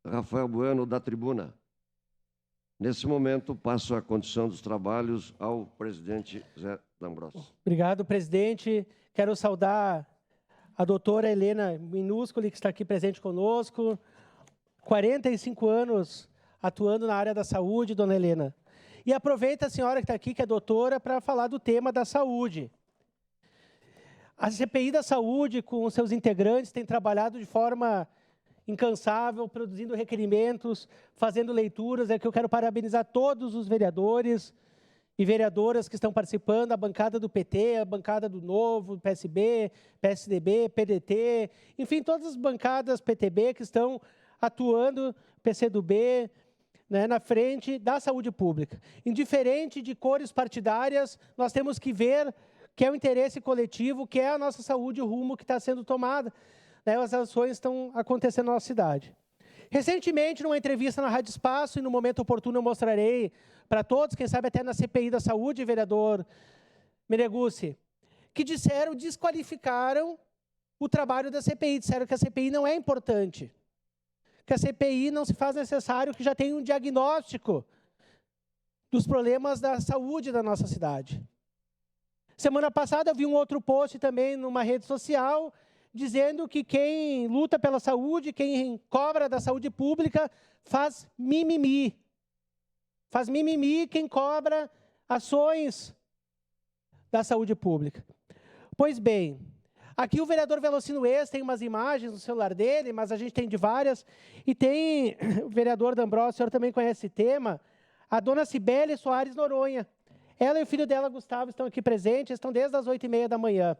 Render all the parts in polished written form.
Rafael Bueno, da tribuna. Nesse momento, passo a condição dos trabalhos ao presidente Zé D'Ambrosio. Obrigado, presidente. Quero saudar a doutora Helena Minúsculi, que está aqui presente conosco. 45 anos atuando na área da saúde, dona Helena. E aproveita a senhora que está aqui, que é doutora, para falar do tema da saúde. A CPI da Saúde, com seus integrantes, tem trabalhado de forma incansável, produzindo requerimentos, fazendo leituras. É que eu quero parabenizar todos os vereadores e vereadoras que estão participando, a bancada do PT, a bancada do Novo, PSB, PSDB, PDT, enfim, todas as bancadas PTB que estão atuando, PCdoB, né, na frente da saúde pública. Indiferente de cores partidárias, nós temos que ver que é o interesse coletivo, que é a nossa saúde, o rumo que está sendo tomado, né, as ações estão acontecendo na nossa cidade. Recentemente, numa entrevista na Rádio Espaço, e no momento oportuno eu mostrarei para todos, quem sabe até na CPI da Saúde, vereador Meneguzzi, que desqualificaram o trabalho da CPI, disseram que a CPI não é importante, que a CPI não se faz necessário, que já tem um diagnóstico dos problemas da saúde da nossa cidade. Semana passada eu vi um outro post também numa rede social, dizendo que quem luta pela saúde, quem cobra da saúde pública, faz mimimi. Faz mimimi quem cobra ações da saúde pública. Pois bem, aqui o vereador Velocino Ex tem umas imagens no celular dele, mas a gente tem de várias, e tem o vereador D'Ambrosio, o senhor também conhece esse tema, a dona Cibele Soares Noronha. Ela e o filho dela, Gustavo, estão aqui presentes, estão desde as 8h30 da manhã.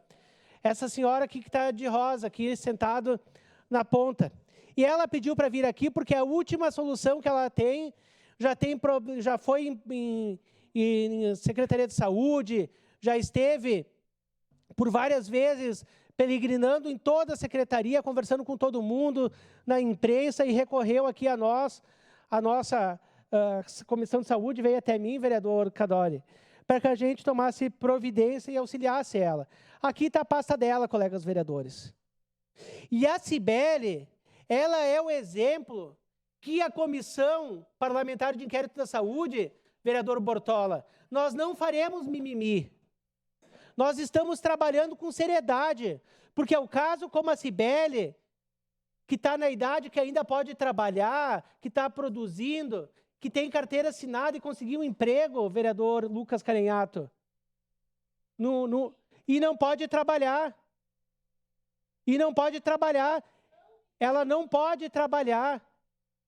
Essa senhora aqui que está de rosa, aqui sentado na ponta. E ela pediu para vir aqui porque a última solução que ela tem, já foi em Secretaria de Saúde, já esteve por várias vezes peregrinando em toda a secretaria, conversando com todo mundo, na imprensa, e recorreu aqui a nós, a nossa Comissão de Saúde, veio até mim, vereador Cadori, para que a gente tomasse providência e auxiliasse ela. Aqui está a pasta dela, colegas vereadores. E a Cibele, ela é o exemplo que a Comissão Parlamentar de Inquérito da Saúde, vereador Bortola, nós não faremos mimimi. Nós estamos trabalhando com seriedade, porque é o caso como a Cibele, que está na idade que ainda pode trabalhar, que está produzindo, que tem carteira assinada e conseguiu um emprego, vereador Lucas Carenhato, e não pode trabalhar. E não pode trabalhar. Ela não pode trabalhar.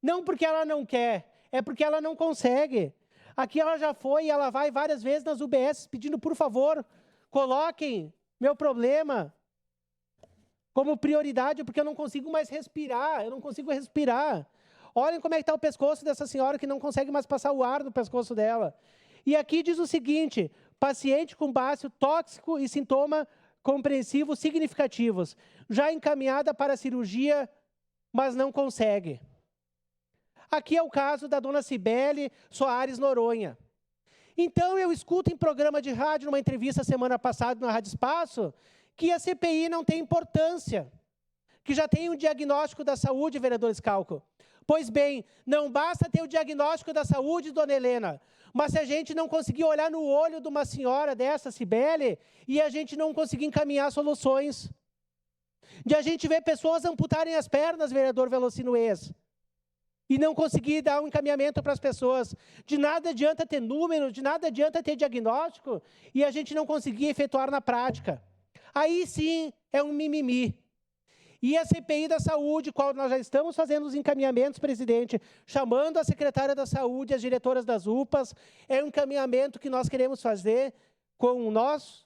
Não porque ela não quer, é porque ela não consegue. Aqui ela já foi e ela vai várias vezes nas UBS pedindo, por favor, coloquem meu problema como prioridade, porque eu não consigo mais respirar, eu não consigo respirar. Olhem como é que está o pescoço dessa senhora que não consegue mais passar o ar no pescoço dela. E aqui diz o seguinte, paciente com bácio tóxico e sintoma compreensivo significativos, já encaminhada para a cirurgia, mas não consegue. Aqui é o caso da dona Cibele Soares Noronha. Então eu escuto em programa de rádio, numa entrevista semana passada na Rádio Espaço, que a CPI não tem importância, que já tem um diagnóstico da saúde, vereador Scalco. Pois bem, não basta ter o diagnóstico da saúde, dona Helena, mas se a gente não conseguir olhar no olho de uma senhora dessa, Cibele, e a gente não conseguir encaminhar soluções, de a gente ver pessoas amputarem as pernas, vereador Velocino Ex, e não conseguir dar um encaminhamento para as pessoas, de nada adianta ter números, de nada adianta ter diagnóstico, e a gente não conseguir efetuar na prática. Aí sim é um mimimi. E a CPI da Saúde, qual nós já estamos fazendo os encaminhamentos, presidente, chamando a secretária da Saúde, as diretoras das UPAs, é um encaminhamento que nós queremos fazer com nós,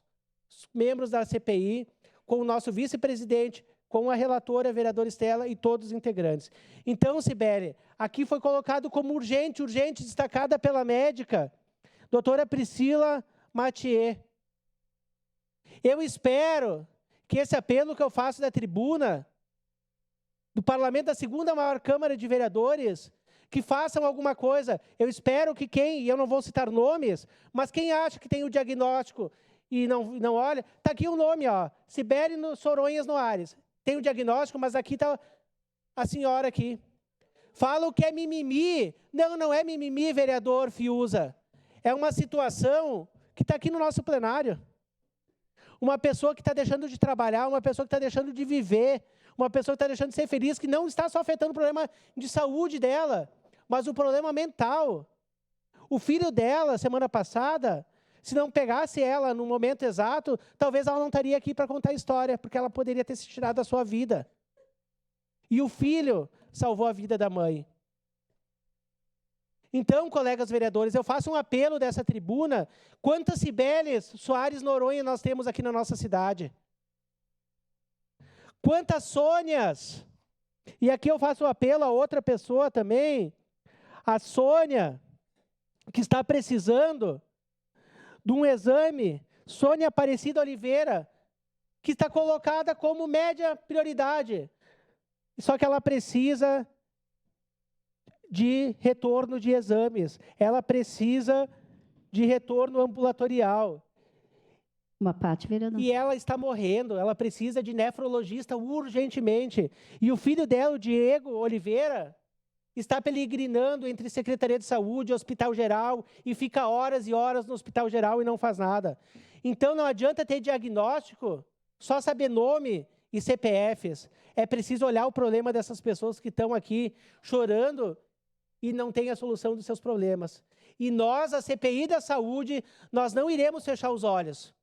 membros da CPI, com o nosso vice-presidente, com a relatora, a vereadora Estela e todos os integrantes. Então, Cibele, aqui foi colocado como urgente, destacada pela médica, doutora Priscila Mathieu. Eu espero que esse apelo que eu faço da tribuna, do parlamento, da segunda maior Câmara de Vereadores, que façam alguma coisa. Eu espero que quem, e eu não vou citar nomes, mas quem acha que tem o diagnóstico e não olha, está aqui o nome, ó, Cibele Soronhas Noares. Tem o diagnóstico, mas aqui está a senhora aqui. Falam que é mimimi. Não, não é mimimi, vereador Fiuza. É uma situação que está aqui no nosso plenário. Uma pessoa que está deixando de trabalhar, uma pessoa que está deixando de viver, uma pessoa que está deixando de ser feliz, que não está só afetando o problema de saúde dela, mas o problema mental. O filho dela, semana passada, se não pegasse ela no momento exato, talvez ela não estaria aqui para contar a história, porque ela poderia ter se tirado da sua vida. E o filho salvou a vida da mãe. Então, colegas vereadores, eu faço um apelo dessa tribuna. Quantas Cibeles Soares Noronha nós temos aqui na nossa cidade? Quantas Sônias? E aqui eu faço um apelo a outra pessoa também, a Sônia, que está precisando de um exame, Sônia Aparecida Oliveira, que está colocada como média prioridade. Só que ela precisa de retorno de exames, ela precisa de retorno ambulatorial. Uma parte, vereador. E ela está morrendo, ela precisa de nefrologista urgentemente. E o filho dela, o Diego Oliveira, está peregrinando entre Secretaria de Saúde e Hospital Geral e fica horas e horas no Hospital Geral e não faz nada. Então não adianta ter diagnóstico, só saber nome e CPFs. É preciso olhar o problema dessas pessoas que estão aqui chorando e não têm a solução dos seus problemas. E nós, a CPI da Saúde, nós não iremos fechar os olhos,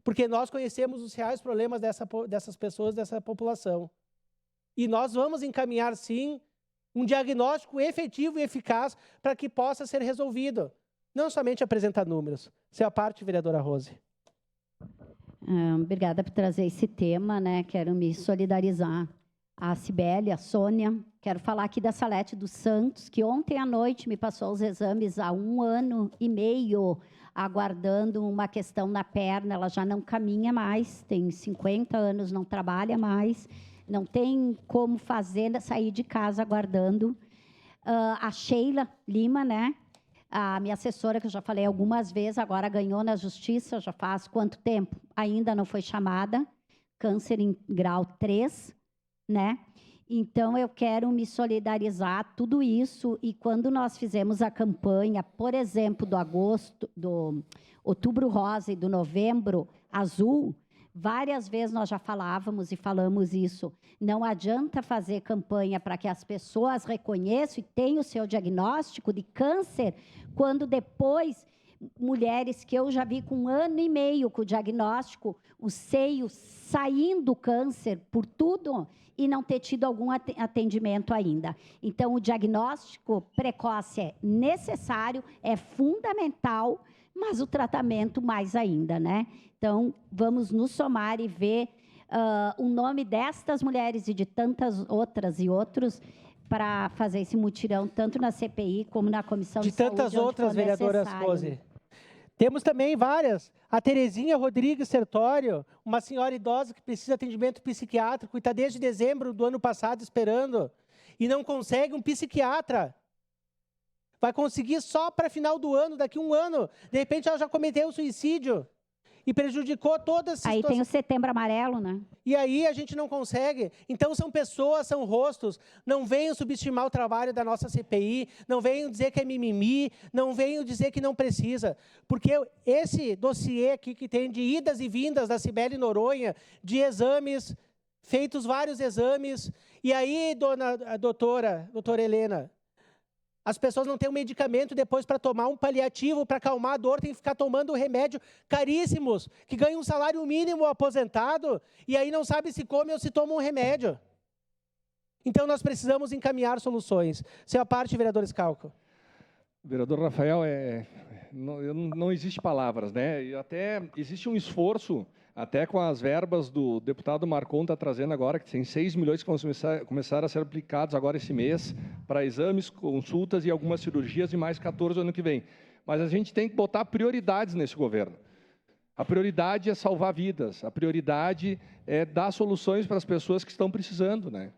porque nós conhecemos os reais problemas dessas pessoas, dessa população. E nós vamos encaminhar, sim, um diagnóstico efetivo e eficaz para que possa ser resolvido. Não somente apresentar números. Essa é a parte, vereadora Rose. Obrigada por trazer esse tema, né? Quero me solidarizar a Cibele, a Sônia. Quero falar aqui da Salete dos Santos, que ontem à noite me passou os exames há 1 ano e meio, aguardando uma questão na perna. Ela já não caminha mais, tem 50 anos, não trabalha mais, não tem como fazer, sair de casa aguardando. A Sheila Lima, né? A minha assessora, que eu já falei algumas vezes, agora ganhou na justiça, já faz quanto tempo? Ainda não foi chamada, câncer em grau 3, né? Então, eu quero me solidarizar tudo isso, e quando nós fizemos a campanha, por exemplo, do Outubro Rosa e do Novembro Azul, várias vezes nós já falávamos e falamos isso. Não adianta fazer campanha para que as pessoas reconheçam e tenham o seu diagnóstico de câncer, quando depois, mulheres que eu já vi com 1 ano e meio com o diagnóstico, o seio saindo câncer por tudo e não ter tido algum atendimento ainda. Então, o diagnóstico precoce é necessário, é fundamental, mas o tratamento mais ainda, né? Então, vamos nos somar e ver o nome destas mulheres e de tantas outras e outros para fazer esse mutirão, tanto na CPI como na Comissão de Saúde. De tantas outras, vereadoras Rose. Temos também várias. A Terezinha Rodrigues Sertório, uma senhora idosa que precisa de atendimento psiquiátrico e está desde dezembro do ano passado esperando e não consegue um psiquiatra. Vai conseguir só para final do ano, daqui 1 ano. De repente, ela já cometeu suicídio e prejudicou toda a situação. Aí tem o Setembro Amarelo, né? E aí a gente não consegue. Então, são pessoas, são rostos. Não venham subestimar o trabalho da nossa CPI, não venham dizer que é mimimi, não venham dizer que não precisa. Porque esse dossiê aqui que tem de idas e vindas da Cibele Noronha, de exames, feitos vários exames, e aí, doutora Helena, as pessoas não têm um medicamento depois para tomar um paliativo, para acalmar a dor, tem que ficar tomando remédio caríssimos, que ganham um salário mínimo aposentado, e aí não sabe se come ou se toma um remédio. Então, nós precisamos encaminhar soluções. Essa é a parte, vereador Scalco. Vereador Rafael, não existe palavras, né? E até existe um esforço, até com as verbas do deputado Marcon está trazendo agora, que tem 6 milhões que vão começar a ser aplicados agora esse mês, para exames, consultas e algumas cirurgias, e mais 14 ano que vem. Mas a gente tem que botar prioridades nesse governo. A prioridade é salvar vidas, a prioridade é dar soluções para as pessoas que estão precisando, né?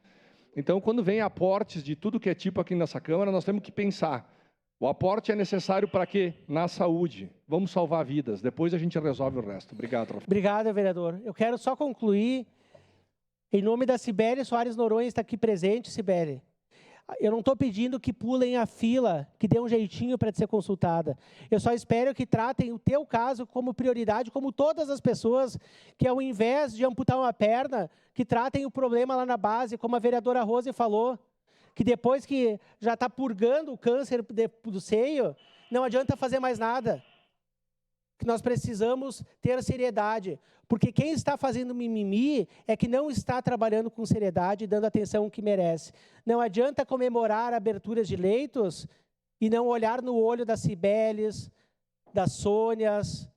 Então, quando vem aportes de tudo que é tipo aqui nessa Câmara, nós temos que pensar. O aporte é necessário para quê? Na saúde. Vamos salvar vidas. Depois a gente resolve o resto. Obrigado, Rafael. Obrigado, vereador. Eu quero só concluir, em nome da Cibele Soares Noronha, está aqui presente, Cibele. Eu não estou pedindo que pulem a fila, que dê um jeitinho para ser consultada. Eu só espero que tratem o teu caso como prioridade, como todas as pessoas, que ao invés de amputar uma perna, que tratem o problema lá na base, como a vereadora Rose falou, que depois que já está purgando o câncer do seio, não adianta fazer mais nada. Que nós precisamos ter seriedade, porque quem está fazendo mimimi é que não está trabalhando com seriedade e dando atenção que merece. Não adianta comemorar aberturas de leitos e não olhar no olho das Cibeles, das Sônias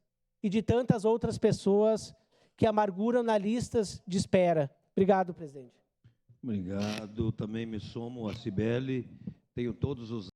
e de tantas outras pessoas que amarguram na listas de espera. Obrigado, presidente. Obrigado. Também me somo a Cibele. Tenho todos os